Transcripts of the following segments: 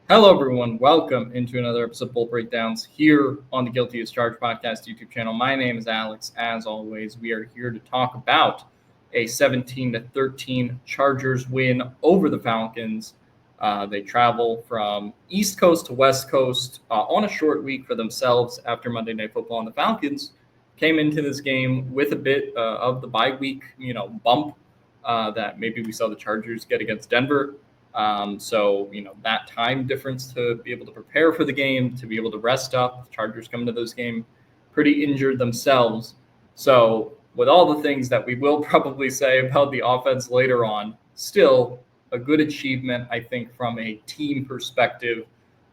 Hello, everyone. Welcome into another episode of Bull Breakdowns here on the Guilty as Charged podcast YouTube channel. My name is Alex. As always, we are here to talk about a 17-13 Chargers win over the Falcons. They travel from East Coast to West Coast on a short week for themselves after Monday Night Football. And the Falcons came into this game with a bit of the bye week, bump that maybe we saw the Chargers get against Denver. That time difference to be able to prepare for the game, to be able to rest up. The Chargers come into this game pretty injured themselves. So with all the things that we will probably say about the offense later on, still a good achievement, I think, from a team perspective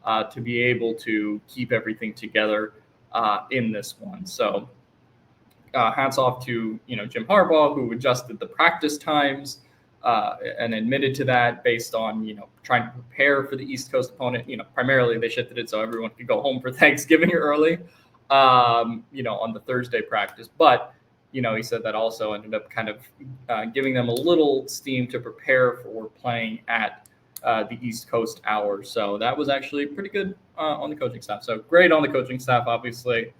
to be able to keep everything together in this one. So hats off to, Jim Harbaugh, who adjusted the practice times. And admitted to that based on, trying to prepare for the East Coast opponent. Primarily they shifted it so everyone could go home for Thanksgiving early, on the Thursday practice. But, he said that also ended up kind of giving them a little steam to prepare for playing at the East Coast hour. So that was actually pretty good on the coaching staff. So great on the coaching staff, obviously.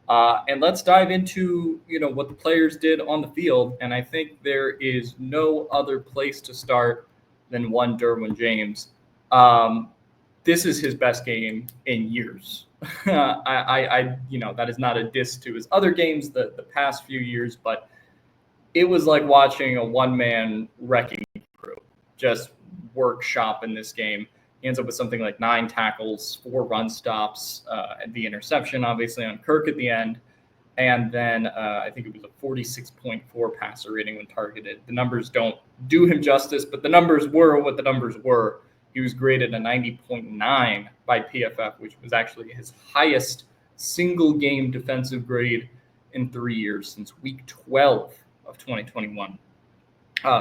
And let's dive into, what the players did on the field. And I think there is no other place to start than one Derwin James. This is his best game in years. That is not a diss to his other games the past few years, but it was like watching a one-man wrecking crew just workshop in this game. He ends up with something like 9 tackles, 4 run stops, and the interception, obviously, on Kirk at the end. And then I think it was a 46.4 passer rating when targeted. The numbers don't do him justice, but the numbers were what the numbers were. He was graded a 90.9 by PFF, which was actually his highest single-game defensive grade in 3 years, since week 12 of 2021.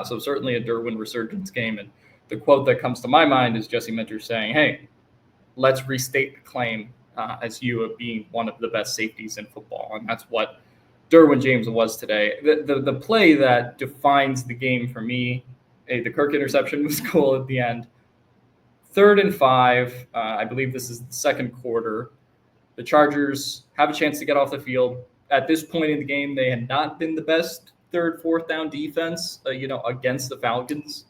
So certainly a Derwin resurgence game. And the quote that comes to my mind is Jesse Minter saying, hey, let's restate the claim as you of being one of the best safeties in football. And that's what Derwin James was today. The play that defines the game for me, the Kirk interception was cool at the end. 3rd and 5, I believe this is the second quarter. The Chargers have a chance to get off the field. At this point in the game, they had not been the best 3rd, 4th down defense, against the Falcons.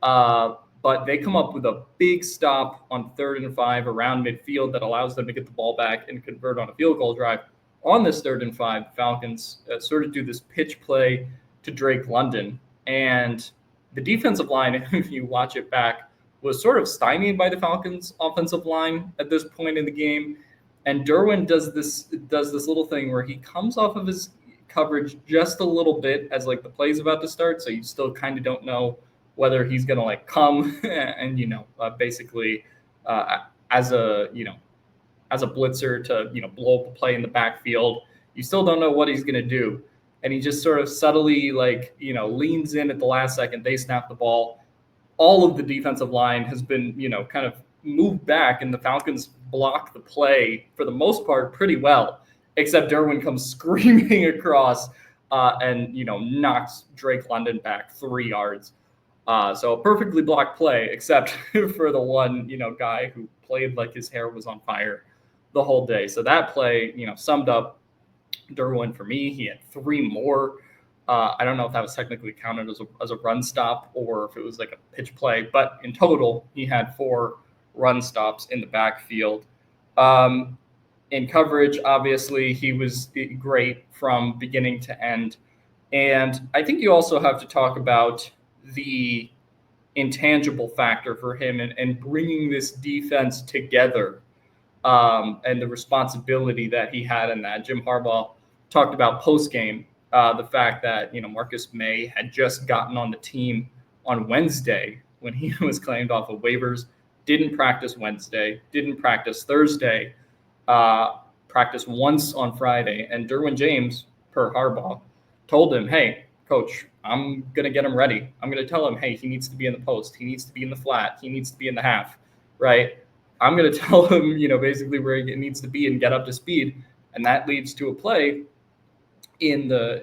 But they come up with a big stop on 3rd and 5 around midfield that allows them to get the ball back and convert on a field goal drive. On this 3rd and 5, the Falcons sort of do this pitch play to Drake London. And the defensive line, if you watch it back, was sort of stymied by the Falcons' offensive line at this point in the game. And Derwin does this little thing where he comes off of his coverage just a little bit as like the play's about to start. So you still kind of don't know whether he's going to come and, basically as a blitzer to, blow up a play in the backfield. You still don't know what he's going to do. And he just sort of subtly leans in at the last second. They snap the ball. All of the defensive line has been, kind of moved back, and the Falcons block the play for the most part pretty well, except Derwin comes screaming across and, knocks Drake London back 3 yards. So a perfectly blocked play, except for the one, guy who played like his hair was on fire the whole day. So that play, summed up Derwin for me. He had 3 more. I don't know if that was technically counted as a run stop or if it was like a pitch play, but in total, he had 4 run stops in the backfield. In coverage, obviously, he was great from beginning to end. And I think you also have to talk about the intangible factor for him and bringing this defense together and the responsibility that he had in that. Jim Harbaugh talked about post-game the fact that, Marcus May had just gotten on the team on Wednesday when he was claimed off of waivers, didn't practice Wednesday, didn't practice Thursday, practiced once on Friday. And Derwin James, per Harbaugh, told him, hey, coach, I'm going to get him ready. I'm going to tell him, hey, he needs to be in the post. He needs to be in the flat. He needs to be in the half, right? I'm going to tell him, basically where he needs to be and get up to speed. And that leads to a play in the,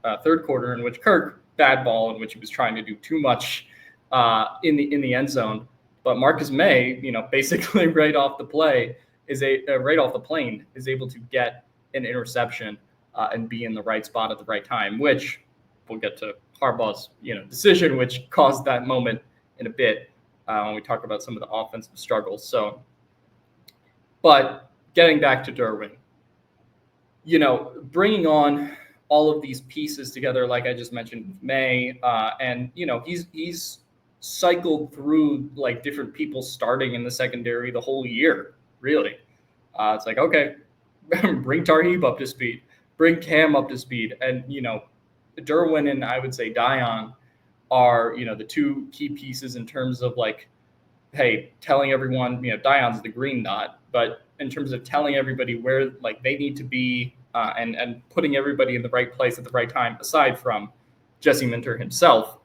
3rd quarter in which Kirk, bad ball in which he was trying to do too much in the end zone, But Marcus May, basically right off the plane is able to get an interception and be in the right spot at the right time, which we'll get to Harbaugh's decision, which caused that moment in a bit when we talk about some of the offensive struggles. So, but getting back to Derwin, bringing on all of these pieces together, like I just mentioned with May, and he's cycled through like different people starting in the secondary the whole year. Really, it's like, okay, bring Tarheeb up to speed, bring Cam up to speed, and Derwin and I would say Dion are the two key pieces in terms of like, hey, telling everyone, Dion's the green dot, but in terms of telling everybody where like they need to be and putting everybody in the right place at the right time, aside from Jesse Minter himself.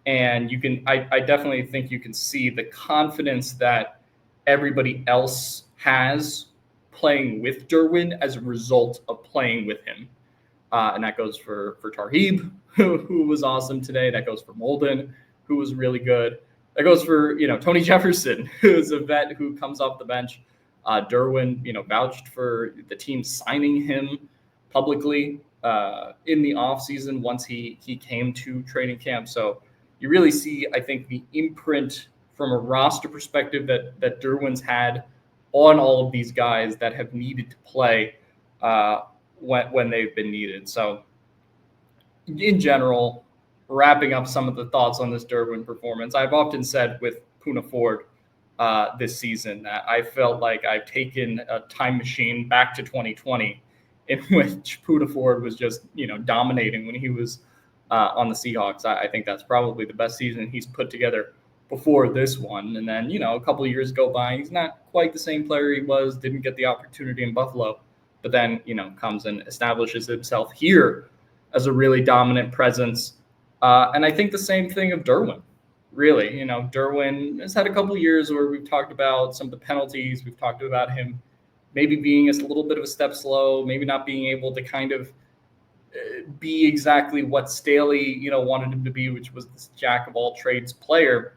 And I definitely think you can see the confidence that everybody else has playing with Derwin as a result of playing with him. And that goes for Tarheeb, who was awesome today. That goes for Molden, who was really good. That goes for, Tony Jefferson, who's a vet who comes off the bench. Derwin, vouched for the team signing him publicly in the offseason once he came to training camp. So you really see, I think, the imprint from a roster perspective that Derwin's had on all of these guys that have needed to play when they've been needed. So in general, wrapping up some of the thoughts on this Derwin performance, I've often said with Poona Ford this season that I felt like I've taken a time machine back to 2020 in which Poona Ford was just, dominating when he was on the Seahawks. I think that's probably the best season he's put together before this one. And then, a couple of years go by, he's not quite the same player he was, didn't get the opportunity in Buffalo, but then, comes and establishes himself here as a really dominant presence. And I think the same thing of Derwin. Really, Derwin has had a couple of years where we've talked about some of the penalties. We've talked about him maybe being a little bit of a step slow, maybe not being able to kind of be exactly what Staley, wanted him to be, which was this jack of all trades player.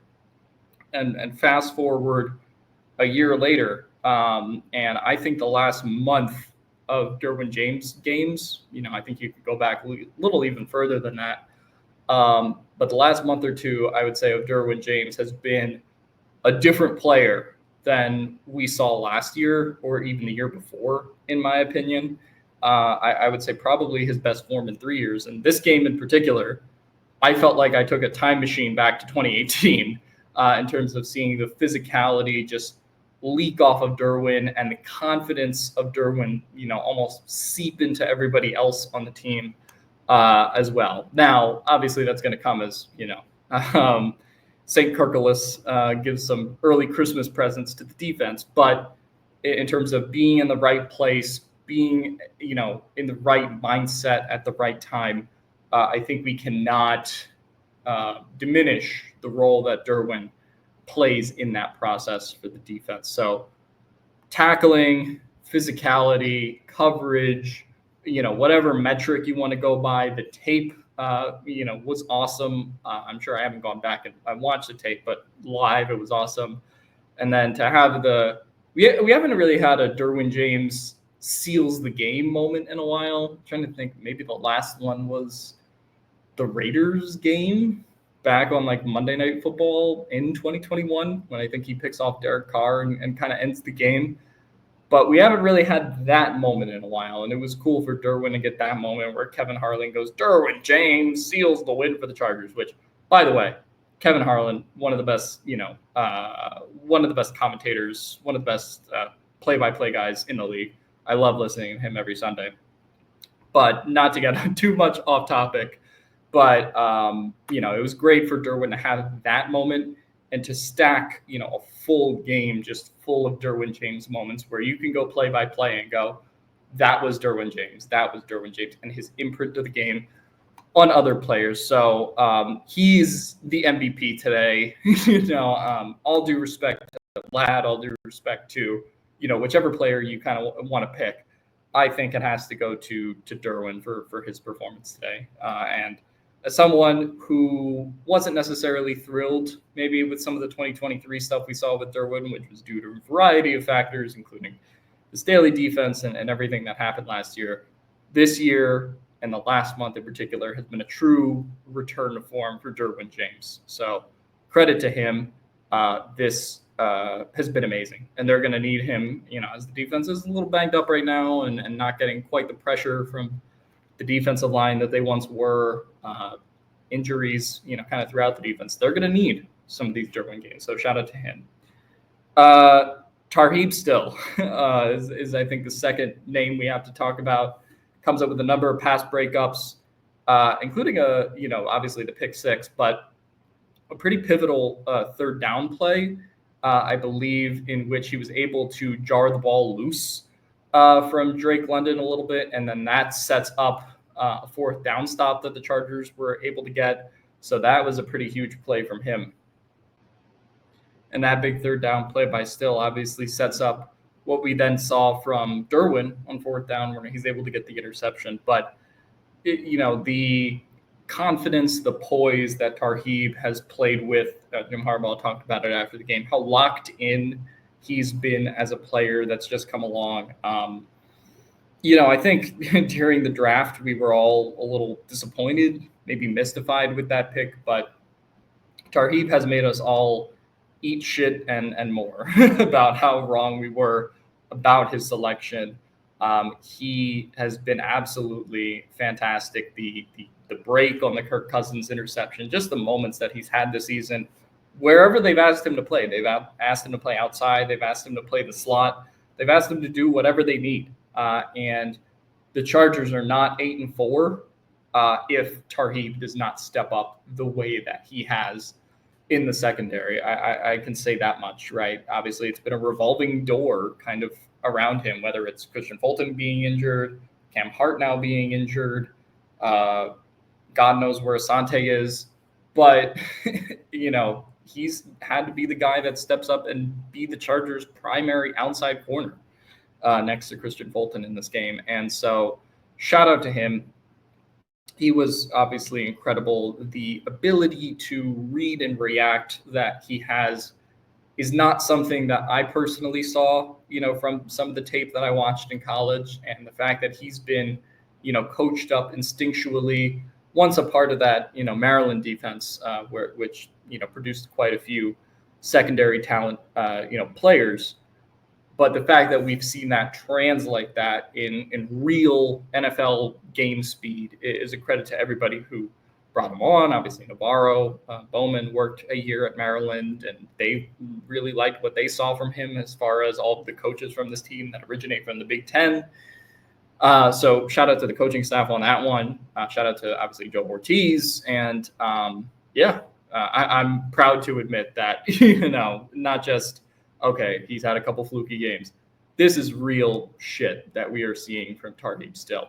And fast forward a year later, and I think the last month of Derwin James games, I think you could go back a little even further than that. But the last month or two, I would say, of Derwin James has been a different player than we saw last year or even the year before, in my opinion. I would say probably his best form in 3 years. And this game in particular, I felt like I took a time machine back to 2018 in terms of seeing the physicality just leak off of Derwin and the confidence of Derwin, almost seep into everybody else on the team. As well. Now, obviously, that's going to come as, St. Kirkolas gives some early Christmas presents to the defense. But in terms of being in the right place, being, in the right mindset at the right time, I think we cannot diminish the role that Derwin plays in that process for the defense. So tackling, physicality, coverage, whatever metric you want to go by, the tape, was awesome. I'm sure I haven't gone back and I watched the tape, but live, it was awesome. And then to have we haven't really had a Derwin James seals the game moment in a while. I'm trying to think, maybe the last one was the Raiders game back on like Monday Night Football in 2021, when I think he picks off Derek Carr and kind of ends the game. But we haven't really had that moment in a while, and it was cool for Derwin to get that moment where Kevin Harlan goes, Derwin James seals the win for the Chargers, which, by the way, Kevin Harlan, one of the best, one of the best commentators, one of the best play-by-play guys in the league. I love listening to him every Sunday. But not to get too much off topic, but, it was great for Derwin to have that moment and to stack, a full game just full of Derwin James moments where you can go play by play and go, that was Derwin James. That was Derwin James, and his imprint to the game on other players. So he's the MVP today. All due respect to Ladd, all due respect to, whichever player you kind of want to pick. I think it has to go to Derwin for his performance today. And as someone who wasn't necessarily thrilled maybe with some of the 2023 stuff we saw with Derwin, which was due to a variety of factors, including the Staley defense and everything that happened last year. This year, and the last month in particular, has been a true return to form for Derwin James. So credit to him. This has been amazing, and they're going to need him, as the defense is a little banged up right now and not getting quite the pressure from the defensive line that they once were. Injuries, kind of throughout the defense. They're going to need some of these Derwin games. So shout out to him. Tarheeb Still is I think the second name we have to talk about. Comes up with a number of pass breakups, including obviously the pick six, but a pretty pivotal third down play, I believe, in which he was able to jar the ball loose from Drake London a little bit, and then that sets up a fourth down stop that the Chargers were able to get. So that was a pretty huge play from him. And that big third down play by Still obviously sets up what we then saw from Derwin on fourth down, where he's able to get the interception. But, the confidence, the poise that Tarheeb has played with, Jim Harbaugh talked about it after the game, how locked in he's been as a player that's just come along. I think during the draft, we were all a little disappointed, maybe mystified with that pick, but Tarheeb has made us all eat shit and more about how wrong we were about his selection. He has been absolutely fantastic. The break on the Kirk Cousins interception, just the moments that he's had this season, wherever they've asked him to play. They've asked him to play outside. They've asked him to play the slot. They've asked him to do whatever they need. And the Chargers are not 8-4 if Tarheeb does not step up the way that he has in the secondary. I can say that much, right? Obviously, it's been a revolving door kind of around him, whether it's Christian Fulton being injured, Cam Hart now being injured, God knows where Asante is. But, he's had to be the guy that steps up and be the Chargers' primary outside corner next to Christian Fulton in this game. And so shout out to him. He was obviously incredible. The ability to read and react that he has is not something that I personally saw, from some of the tape that I watched in college. And the fact that he's been, coached up instinctually, once a part of that, Maryland defense, which produced quite a few secondary talent, players. But the fact that we've seen that translate that in real NFL game speed is a credit to everybody who brought him on. Obviously, Navarro, Bowman worked a year at Maryland, and they really liked what they saw from him as far as all of the coaches from this team that originate from the Big Ten. So shout out to the coaching staff on that one. Shout out to, obviously, Joe Ortiz. And, I'm proud to admit that, not just – okay, he's had a couple fluky games. This is real shit that we are seeing from Tarheeb Still.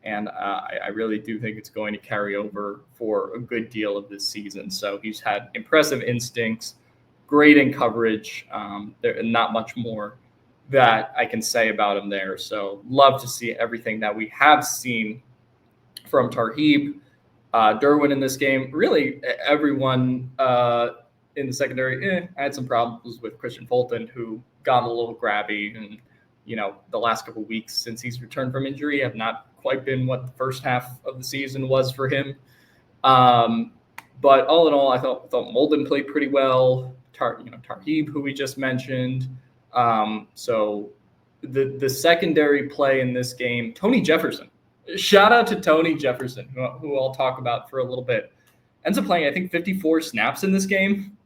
And I really do think it's going to carry over for a good deal of this season. So he's had impressive instincts, great in coverage. There not much more that I can say about him there. So love to see everything that we have seen from Tarheeb. Derwin in this game, really everyone in the secondary, I had some problems with Christian Fulton, who got a little grabby. And, the last couple of weeks since he's returned from injury have not quite been what the first half of the season was for him. But all in all, I thought Molden played pretty well. Tarheeb, who we just mentioned. So the secondary play in this game, Tony Jefferson. Shout out to Tony Jefferson, who I'll talk about for a little bit. Ends up playing, I think, 54 snaps in this game,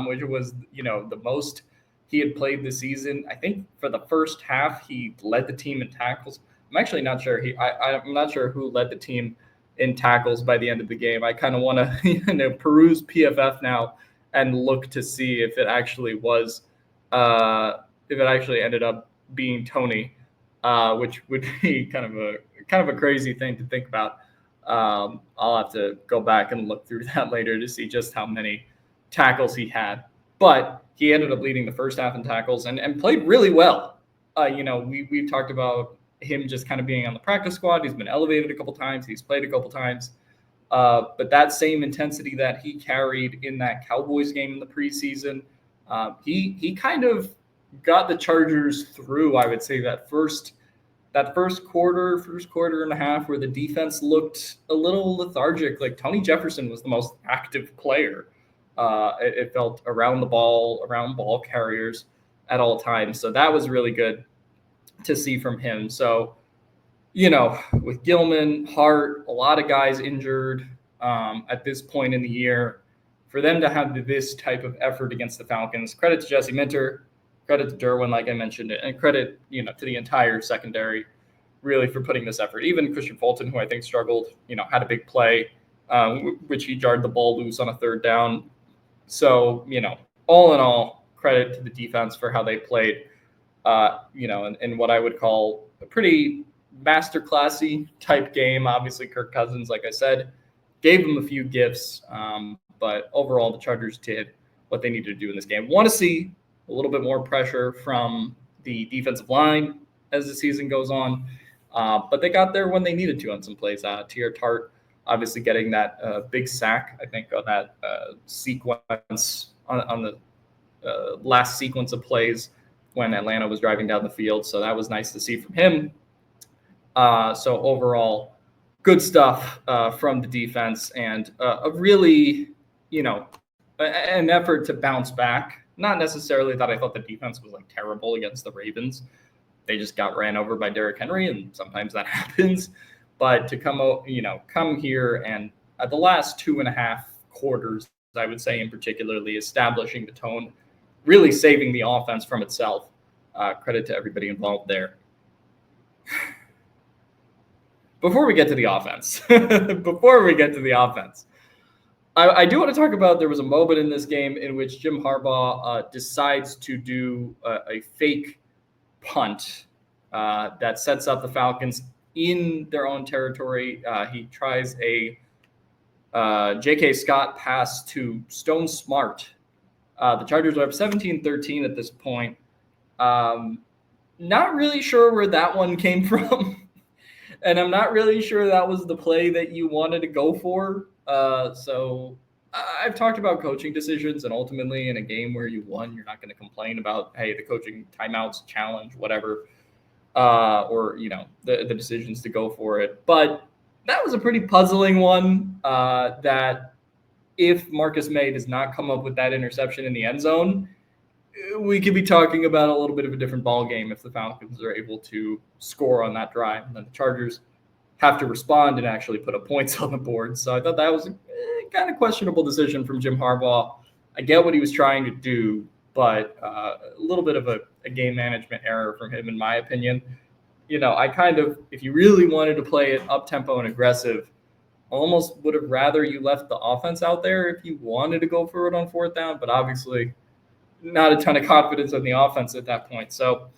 which was, the most he had played this season. I think for the first half, he led the team in tackles. I'm actually not sure. I'm not sure who led the team in tackles by the end of the game. I kind of want to peruse PFF now and look to see if it actually was, if it actually ended up being Tony, which would be kind of a crazy thing to think about. I'll have to go back and look through that later to see just how many tackles he had. But he ended up leading the first half in tackles and played really well. We've talked about him just kind of being on the practice squad. He's been elevated a couple times. He's played a couple times. But that same intensity that he carried in that Cowboys game in the preseason, he kind of got the Chargers through, I would say, that first quarter and a half where the defense looked a little lethargic. Like Tony Jefferson was the most active player. It felt around ball carriers at all times. So that was really good to see from him. So, with Gilman, Hart, a lot of guys injured at this point in the year, for them to have this type of effort against the Falcons, credit to Jesse Minter, credit to Derwin, like I mentioned, and credit, to the entire secondary really for putting this effort. Even Christian Fulton, who I think struggled, had a big play, which he jarred the ball loose on a third down. So, all in all, credit to the defense for how they played, in what I would call a pretty masterclassy type game. Obviously, Kirk Cousins, like I said, gave them a few gifts, but overall, the Chargers did what they needed to do in this game. Want to see a little bit more pressure from the defensive line as the season goes on, but they got there when they needed to on some plays. Tier Tart obviously getting that big sack, I think, on that sequence on the last sequence of plays when Atlanta was driving down the field. So that was nice to see from him. So overall, good stuff from the defense, and a really, an effort to bounce back. Not necessarily that I thought the defense was like terrible against the Ravens. They just got ran over by Derrick Henry, and sometimes that happens. But to come here and at the last 2.5 quarters, I would say in particularly establishing the tone, really saving the offense from itself. Credit to everybody involved there. Before we get to the offense, I do want to talk about, there was a moment in this game in which Jim Harbaugh decides to do a fake punt that sets up the Falcons in their own territory. He tries a J.K. Scott pass to Stone Smart. The Chargers are up 17-13 at this point. Not really sure where that one came from. And I'm not really sure that was the play that you wanted to go for. So I've talked about coaching decisions, and ultimately in a game where you won, you're not going to complain about, hey, the coaching timeouts, challenge, whatever, or, the decisions to go for it. But that was a pretty puzzling one that if Marcus May does not come up with that interception in the end zone, we could be talking about a little bit of a different ball game if the Falcons are able to score on that drive. And then the Chargers have to respond and actually put up points on the board. So I thought that was a kind of questionable decision from Jim Harbaugh. I get what he was trying to do, but a little bit of a game management error from him, in my opinion. I kind of, if you really wanted to play it up-tempo and aggressive, almost would have rather you left the offense out there if you wanted to go for it on fourth down, but obviously not a ton of confidence in the offense at that point. So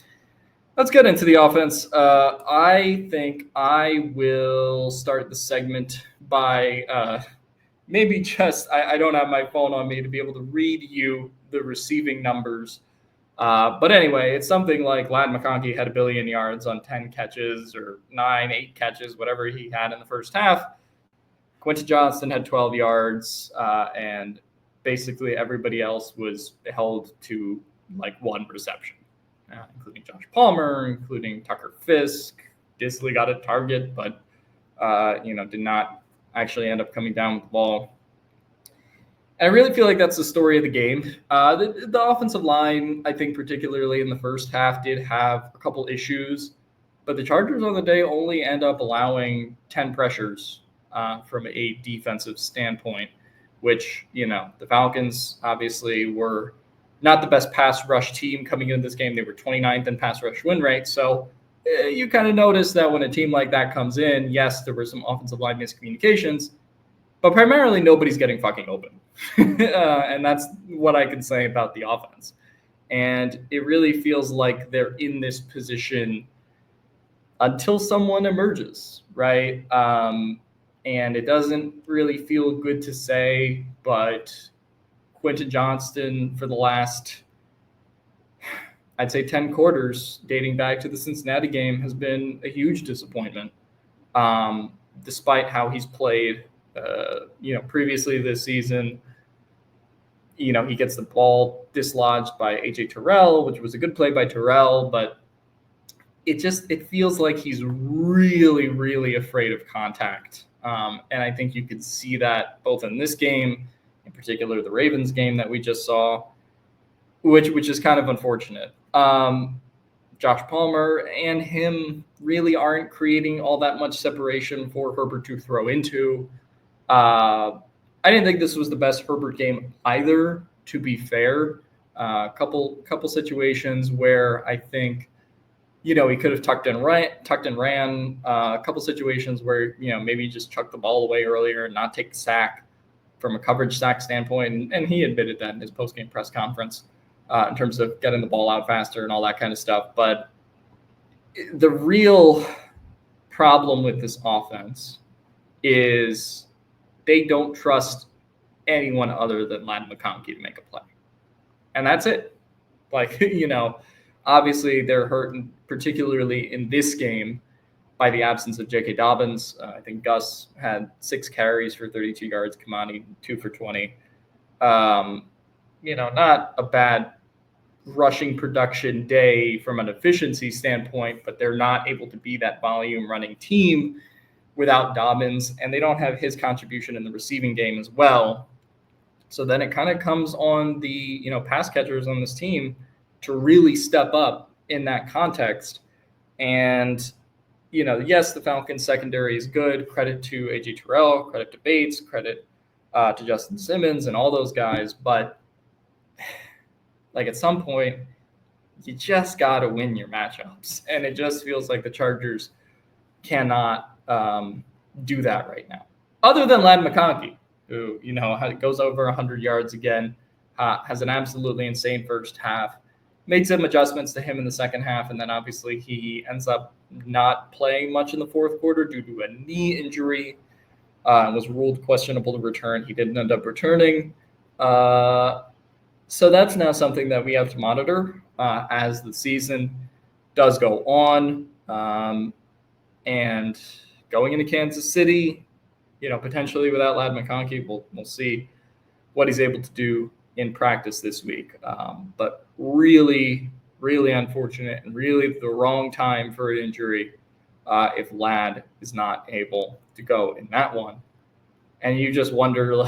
let's get into the offense. I think I will start the segment by maybe just, I don't have my phone on me to be able to read you the receiving numbers. But anyway, it's something like Ladd McConkey had 1 billion yards on 10 catches or 8 catches, whatever he had in the first half. Quentin Johnston had 12 yards, and basically everybody else was held to like one reception, including Josh Palmer, including Tucker Fisk. Disley got a target, but did not actually end up coming down with the ball. And I really feel like that's the story of the game. The offensive line, I think particularly in the first half, did have a couple issues, but the Chargers on the day only end up allowing 10 pressures from a defensive standpoint, which, the Falcons obviously were not the best pass rush team coming into this game. They were 29th in pass rush win rate. So you kind of notice that when a team like that comes in, yes, there were some offensive line miscommunications, but primarily nobody's getting fucking open. And that's what I can say about the offense. And it really feels like they're in this position until someone emerges, right? And it doesn't really feel good to say, but Quentin Johnston for the last, I'd say 10 quarters, dating back to the Cincinnati game, has been a huge disappointment, despite how he's played Previously this season, he gets the ball dislodged by AJ Terrell, which was a good play by Terrell, but it feels like he's really, really afraid of contact. And I think you could see that both in this game, in particular the Ravens game that we just saw, which is kind of unfortunate. Josh Palmer and him really aren't creating all that much separation for Herbert to throw into. I didn't think this was the best Herbert game either, to be fair. A couple situations where I think, he could have tucked and ran. A couple situations where, maybe just chuck the ball away earlier and not take the sack from a coverage sack standpoint. And he admitted that in his post-game press conference in terms of getting the ball out faster and all that kind of stuff. But the real problem with this offense is they don't trust anyone other than Ladd McConkey to make a play. And that's it. Obviously they're hurt, particularly in this game, by the absence of J.K. Dobbins. I think Gus had 6 carries for 32 yards, Kamani 2 for 20. Not a bad rushing production day from an efficiency standpoint, but they're not able to be that volume running team without Dobbins, and they don't have his contribution in the receiving game as well. So then it kind of comes on the, pass catchers on this team to really step up in that context. And, yes, the Falcons secondary is good. Credit to AJ Terrell, credit to Bates, credit to Justin Simmons and all those guys. But at some point, you just got to win your matchups. And it just feels like the Chargers cannot do that right now. Other than Ladd McConkey, who, goes over 100 yards again, has an absolutely insane first half, made some adjustments to him in the second half, and then obviously he ends up not playing much in the fourth quarter due to a knee injury, was ruled questionable to return. He didn't end up returning. So that's now something that we have to monitor as the season does go on. And going into Kansas City, potentially without Ladd McConkey, we'll see what he's able to do in practice this week. But really, really unfortunate and really the wrong time for an injury if Ladd is not able to go in that one. And you just wonder,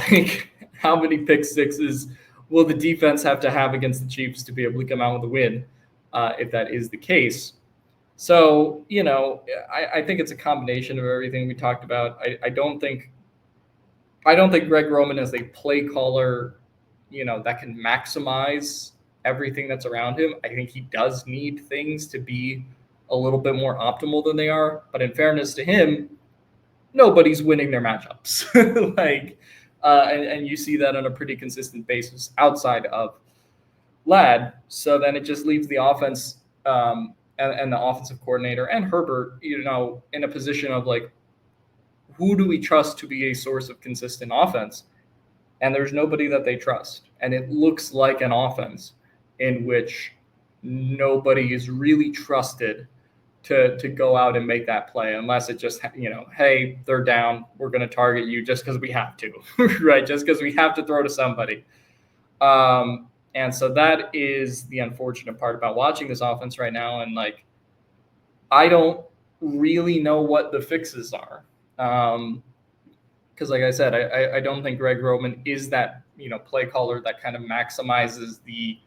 how many pick sixes will the defense have to have against the Chiefs to be able to come out with a win if that is the case? So, I think it's a combination of everything we talked about. I don't think Greg Roman as a play caller, that can maximize everything that's around him. I think he does need things to be a little bit more optimal than they are. But in fairness to him, nobody's winning their matchups. And you see that on a pretty consistent basis outside of Ladd. So then it just leaves the offense and the offensive coordinator and Herbert, in a position of who do we trust to be a source of consistent offense? And there's nobody that they trust. And it looks like an offense in which nobody is really trusted to go out and make that play, unless it just, hey, they're down, we're going to target you just because we have to, right? Just because we have to throw to somebody. And so that is the unfortunate part about watching this offense right now. And I don't really know what the fixes are. Because like I said, I don't think Greg Roman is that, play caller that kind of maximizes the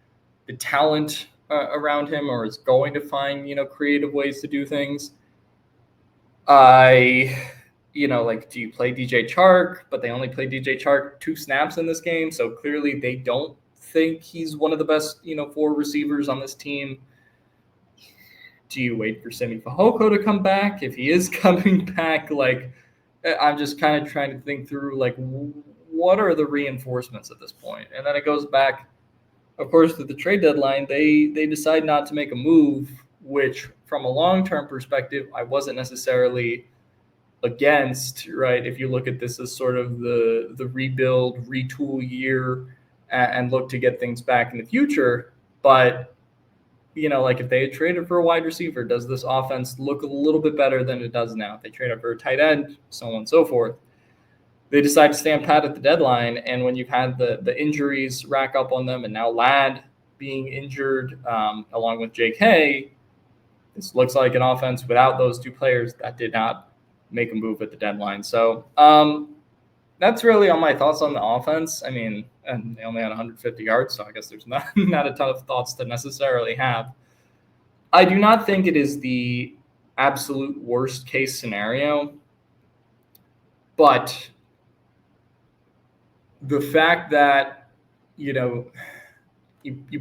talent around him, or is going to find, creative ways to do things. Do you play DJ Chark? But they only play DJ Chark 2 snaps in this game. So clearly they don't think he's one of the best, 4 receivers on this team. Do you wait for Semi Fehoko to come back? If he is coming back, I'm just kind of trying to think through, what are the reinforcements at this point? And then it goes back, of course, to the trade deadline. They decide not to make a move, which from a long-term perspective, I wasn't necessarily against, right? If you look at this as sort of the rebuild, retool year and look to get things back in the future. But, if they had traded for a wide receiver, does this offense look a little bit better than it does now? If they trade up for a tight end, so on and so forth. they decide to stand pat at the deadline. And when you've had the injuries rack up on them, and now Ladd being injured along with JK, this looks like an offense without those two players that did not make a move at the deadline. So that's really all my thoughts on the offense. I mean, and they only had 150 yards, so I guess there's not a ton of thoughts to necessarily have. I do not think it is the absolute worst case scenario, but the fact that, you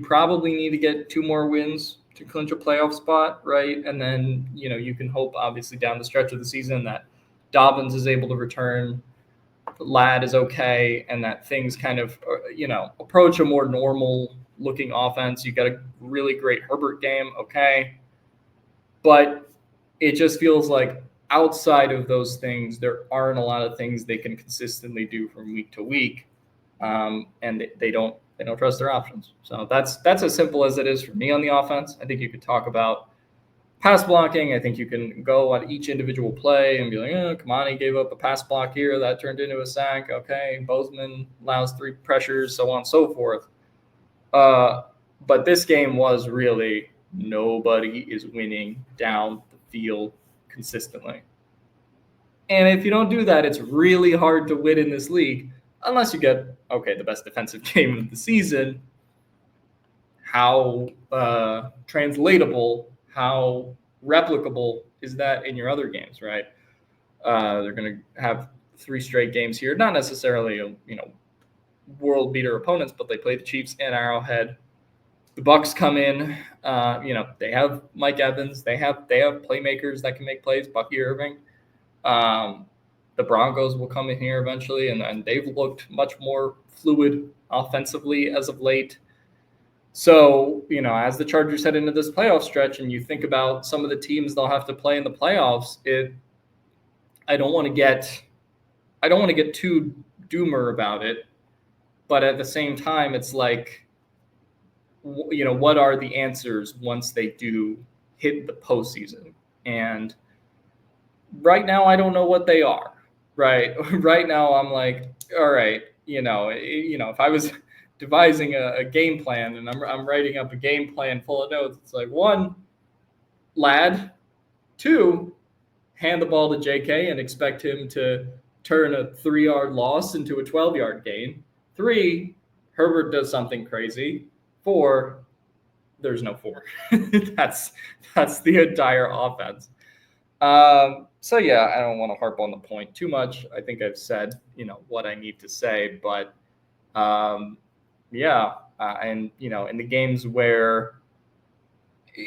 probably need to get 2 more wins to clinch a playoff spot, right? And then, you can hope, obviously, down the stretch of the season that Dobbins is able to return, Ladd is okay, and that things kind of, approach a more normal-looking offense. You got a really great Herbert game, okay. But it just feels like outside of those things, there aren't a lot of things they can consistently do from week to week, and they don't trust their options. So that's as simple as it is for me on the offense. I think you could talk about pass blocking. I think you can go on each individual play and be like, Kamani gave up a pass block here that turned into a sack. Okay, Bozeman allows 3 pressures, so on and so forth. But this game was really nobody is winning down the field consistently. And if you don't do that, it's really hard to win in this league unless you get, the best defensive game of the season. How translatable, how replicable is that in your other games, right? They're going to have 3 straight games here. Not necessarily, world beater opponents, but they play the Chiefs and Arrowhead. The Bucs come in, they have Mike Evans. They have playmakers that can make plays, Bucky Irving. The Broncos will come in here eventually, and they've looked much more fluid offensively as of late. So, as the Chargers head into this playoff stretch and you think about some of the teams they'll have to play in the playoffs, I don't want to get too doomer about it, but at the same time, it's like, what are the answers once they do hit the postseason? And right now, I don't know what they are, right? Right now, I'm like, all right, if I was devising a game plan and I'm writing up a game plan full of notes, it's like 1, Ladd, 2, hand the ball to JK and expect him to turn a 3-yard loss into a 12-yard gain. 3, Herbert does something crazy. 4, there's no 4. That's the entire offense. So yeah, I don't want to harp on the point too much. I think I've said, what I need to say, but and in the games where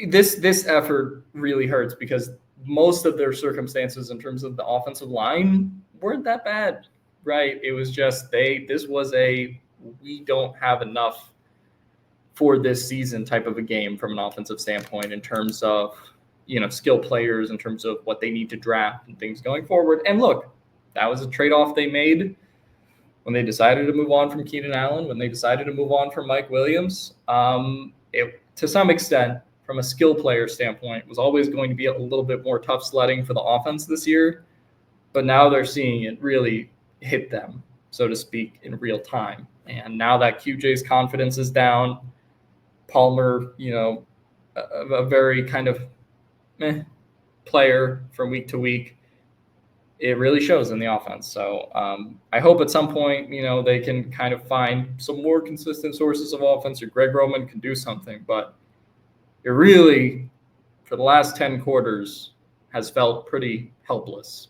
this effort really hurts because most of their circumstances in terms of the offensive line weren't that bad, right? It was just we don't have enough for this season type of a game from an offensive standpoint in terms of, skill players, in terms of what they need to draft and things going forward. And look, that was a trade-off they made when they decided to move on from Keenan Allen, when they decided to move on from Mike Williams. To some extent, from a skill player standpoint, was always going to be a little bit more tough sledding for the offense this year. But now they're seeing it really hit them, so to speak, in real time. And now that QJ's confidence is down, Palmer, a very kind of player from week to week, it really shows in the offense. So I hope at some point, they can kind of find some more consistent sources of offense, or Greg Roman can do something. But it really, for the last 10 quarters, has felt pretty helpless.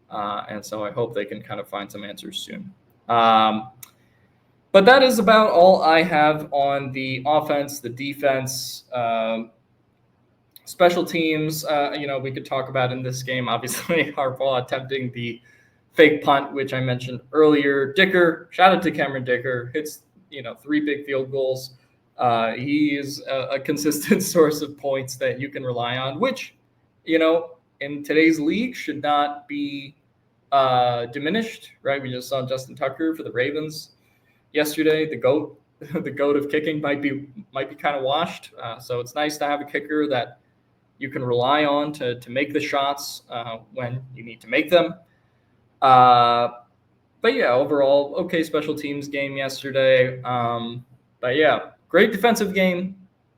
And so I hope they can kind of find some answers soon. But that is about all I have on the offense, the defense, special teams. We could talk about in this game. Obviously, Harbaugh attempting the fake punt, which I mentioned earlier. Dicker, shout out to Cameron Dicker, hits 3 big field goals. He is a consistent source of points that you can rely on, which in today's league should not be diminished. Right? We just saw Justin Tucker for the Ravens yesterday. The goat of kicking might be kind of washed. So it's nice to have a kicker that you can rely on to make the shots when you need to make them. But yeah, overall, okay special teams game yesterday. But yeah, great defensive game.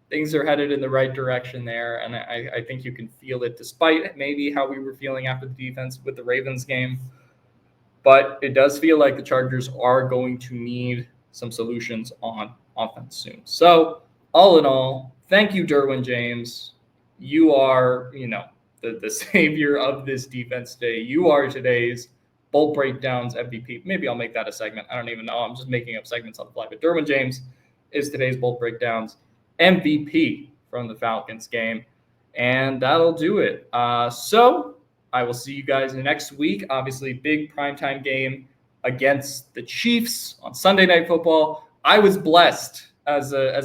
Things are headed in the right direction there, and I think you can feel it, despite maybe how we were feeling after the defense with the Ravens game. But it does feel like the Chargers are going to need some solutions on offense soon. So, all in all, thank you, Derwin James. You are, the savior of this defense today. You are today's Bolt Breakdowns MVP. Maybe I'll make that a segment. I don't even know. I'm just making up segments on the fly. But Derwin James is today's Bolt Breakdowns MVP from the Falcons game. And that'll do it. So I will see you guys next week. Obviously, big primetime game against the Chiefs on Sunday Night Football. I was blessed as a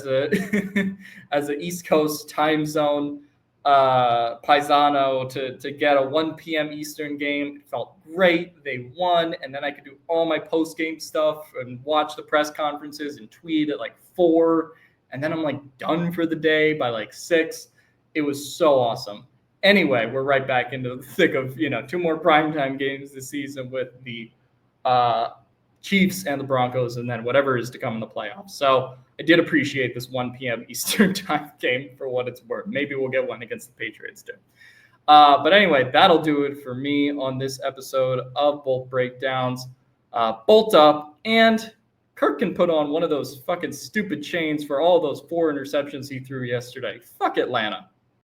as a East Coast time zone paisano to get a 1 p.m. Eastern game. It felt great. They won, and then I could do all my post game stuff and watch the press conferences and tweet at like 4, and then I'm like done for the day by like 6. It was so awesome. Anyway, we're right back into the thick of 2 more primetime games this season with the Chiefs and the Broncos, and then whatever is to come in the playoffs. So I did appreciate this 1 p.m. Eastern time game for what it's worth. Maybe we'll get one against the Patriots too. But anyway, that'll do it for me on this episode of Bolt Breakdowns. Bolt up, and Kirk can put on one of those fucking stupid chains for all those 4 interceptions he threw yesterday. Fuck Atlanta.